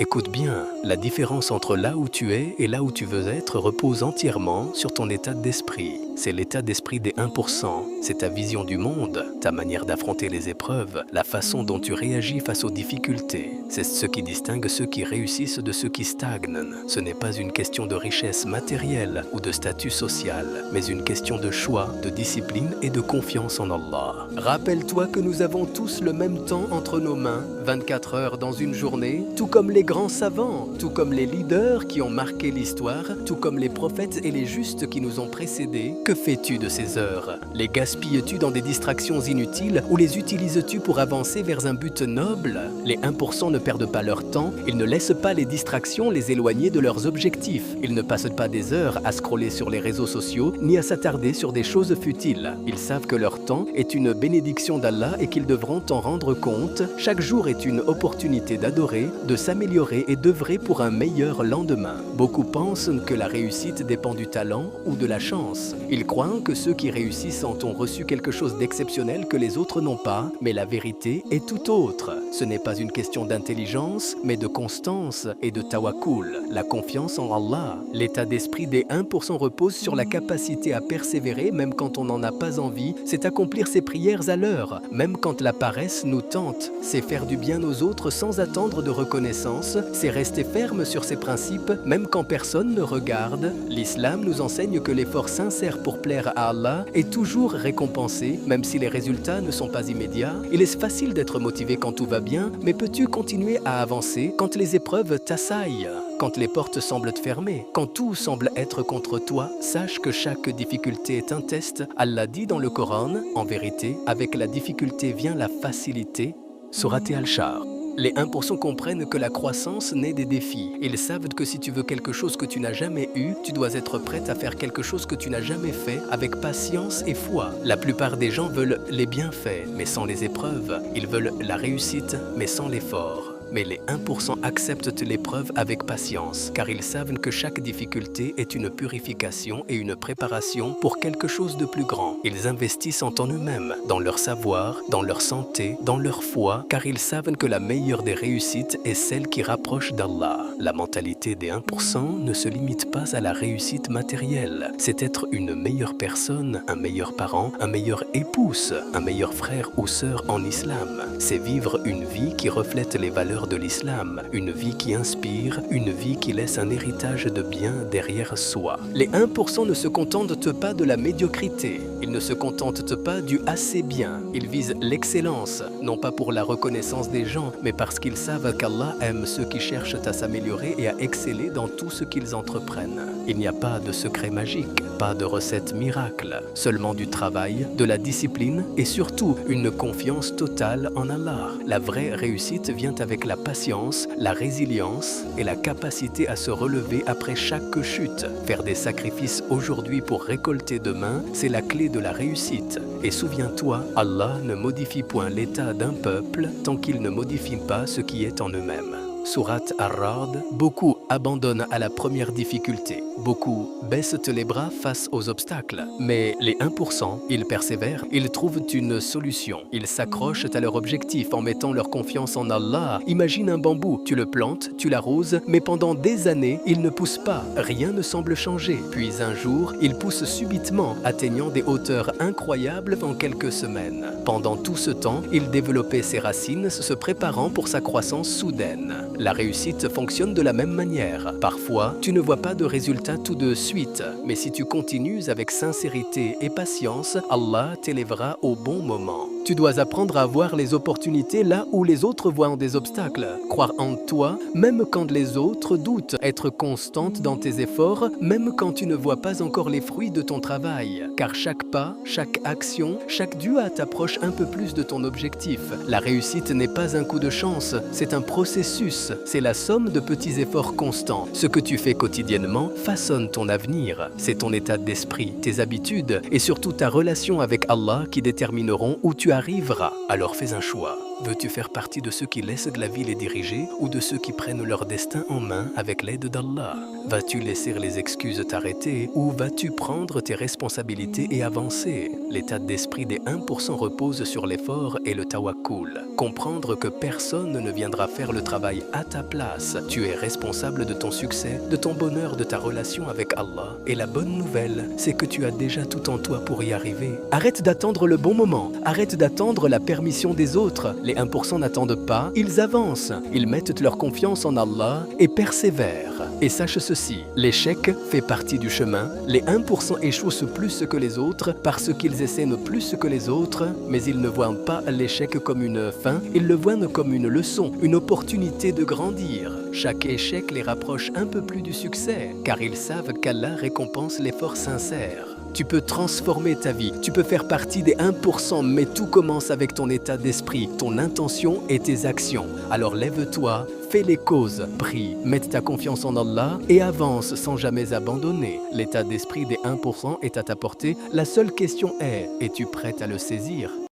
Écoute bien, la différence entre là où tu es et là où tu veux être repose entièrement sur ton état d'esprit. C'est l'état d'esprit des 1%, c'est ta vision du monde, ta manière d'affronter les épreuves, la façon dont tu réagis face aux difficultés. C'est ce qui distingue ceux qui réussissent de ceux qui stagnent. Ce n'est pas une question de richesse matérielle ou de statut social, mais une question de choix, de discipline et de confiance en Allah. Rappelle-toi que nous avons tous le même temps entre nos mains, 24 heures dans une journée, tout comme les grands savants, tout comme les leaders qui ont marqué l'histoire, tout comme les prophètes et les justes qui nous ont précédés. Que fais-tu de ces heures? Les gaspilles-tu dans des distractions inutiles ou les utilises-tu pour avancer vers un but noble? Les 1% ne perdent pas leur temps, ils ne laissent pas les distractions les éloigner de leurs objectifs. Ils ne passent pas des heures à scroller sur les réseaux sociaux ni à s'attarder sur des choses futiles. Ils savent que leur temps est une bénédiction d'Allah et qu'ils devront en rendre compte. Chaque jour est une opportunité d'adorer, de s'améliorer et d'œuvrer pour un meilleur lendemain. Beaucoup pensent que la réussite dépend du talent ou de la chance. Ils croient que ceux qui réussissent ont reçu quelque chose d'exceptionnel que les autres n'ont pas, mais la vérité est tout autre. Ce n'est pas une question d'intelligence, mais de constance et de tawakkul, la confiance en Allah. L'état d'esprit des 1% repose sur la capacité à persévérer même quand on n'en a pas envie, c'est accomplir ses prières à l'heure, même quand la paresse nous tente, c'est faire du bien aux autres sans attendre de reconnaissance, c'est rester ferme sur ses principes même quand personne ne regarde. L'islam nous enseigne que l'effort sincère pour plaire à Allah est toujours récompensé, même si les résultats ne sont pas immédiats. Il est facile d'être motivé quand tout va bien, mais peux-tu continuer à avancer quand les épreuves t'assaillent? Quand les portes semblent te fermer, quand tout semble être contre toi, sache que chaque difficulté est un test. Allah dit dans le Coran, en vérité, avec la difficulté vient la facilité. Sourate Al-Shar. Les 1% comprennent que la croissance naît des défis. Ils savent que si tu veux quelque chose que tu n'as jamais eu, tu dois être prêt à faire quelque chose que tu n'as jamais fait avec patience et foi. La plupart des gens veulent les bienfaits, mais sans les épreuves. Ils veulent la réussite, mais sans l'effort. Mais les 1% acceptent l'épreuve avec patience, car ils savent que chaque difficulté est une purification et une préparation pour quelque chose de plus grand. Ils investissent en eux-mêmes, dans leur savoir, dans leur santé, dans leur foi, car ils savent que la meilleure des réussites est celle qui rapproche d'Allah. La mentalité des 1% ne se limite pas à la réussite matérielle. C'est être une meilleure personne, un meilleur parent, un meilleur épouse, un meilleur frère ou sœur en islam. C'est vivre une vie qui reflète les valeurs de l'islam, une vie qui inspire, une vie qui laisse un héritage de bien derrière soi. Les 1% ne se contentent pas de la médiocrité, ils ne se contentent pas du assez bien, ils visent l'excellence, non pas pour la reconnaissance des gens, mais parce qu'ils savent qu'Allah aime ceux qui cherchent à s'améliorer et à exceller dans tout ce qu'ils entreprennent. Il n'y a pas de secret magique, pas de recette miracle, seulement du travail, de la discipline et surtout une confiance totale en Allah. La vraie réussite vient avec la patience, la résilience et la capacité à se relever après chaque chute. Faire des sacrifices aujourd'hui pour récolter demain, c'est la clé de la réussite. Et souviens-toi, Allah ne modifie point l'état d'un peuple tant qu'il ne modifie pas ce qui est en eux-mêmes. Sourate Ar-Ra'd, beaucoup abandonnent à la première difficulté. Beaucoup baissent les bras face aux obstacles. Mais les 1%, ils persévèrent, ils trouvent une solution. Ils s'accrochent à leur objectif en mettant leur confiance en Allah. Imagine un bambou, tu le plantes, tu l'arroses, mais pendant des années, il ne pousse pas. Rien ne semble changer. Puis un jour, il pousse subitement, atteignant des hauteurs incroyables en quelques semaines. Pendant tout ce temps, il développait ses racines, se préparant pour sa croissance soudaine. La réussite fonctionne de la même manière. Parfois, tu ne vois pas de résultat tout de suite, mais si tu continues avec sincérité et patience, Allah t'élèvera au bon moment. Tu dois apprendre à voir les opportunités là où les autres voient des obstacles. Croire en toi, même quand les autres doutent. Être constante dans tes efforts, même quand tu ne vois pas encore les fruits de ton travail. Car chaque pas, chaque action, chaque dua t'approche un peu plus de ton objectif. La réussite n'est pas un coup de chance, c'est un processus. C'est la somme de petits efforts constants. Ce que tu fais quotidiennement façonne ton avenir. C'est ton état d'esprit, tes habitudes et surtout ta relation avec Allah qui détermineront où tu arriveras. Alors fais un choix. Veux-tu faire partie de ceux qui laissent la vie les diriger ou de ceux qui prennent leur destin en main avec l'aide d'Allah? Vas-tu laisser les excuses t'arrêter ou vas-tu prendre tes responsabilités et avancer? L'état d'esprit des 1% repose sur l'effort et le tawakkul. Comprendre que personne ne viendra faire le travail à ta place. Tu es responsable de ton succès, de ton bonheur, de ta relation avec Allah. Et la bonne nouvelle, c'est que tu as déjà tout en toi pour y arriver. Arrête d'attendre le bon moment. Arrête d'attendre la permission des autres. Les 1% n'attendent pas, ils avancent. Ils mettent leur confiance en Allah et persévèrent. Et sache ceci, l'échec fait partie du chemin. Les 1% échouent plus que les autres parce qu'ils essaient plus que les autres, mais ils ne voient pas l'échec comme une fin, ils le voient comme une leçon, une opportunité de grandir. Chaque échec les rapproche un peu plus du succès, car ils savent qu'Allah récompense l'effort sincère. Tu peux transformer ta vie, tu peux faire partie des 1%, mais tout commence avec ton état d'esprit, ton intention et tes actions. Alors lève-toi, fais les causes, prie, mets ta confiance en Allah et avance sans jamais abandonner. L'état d'esprit des 1% est à ta portée, la seule question est, es-tu prête à le saisir ?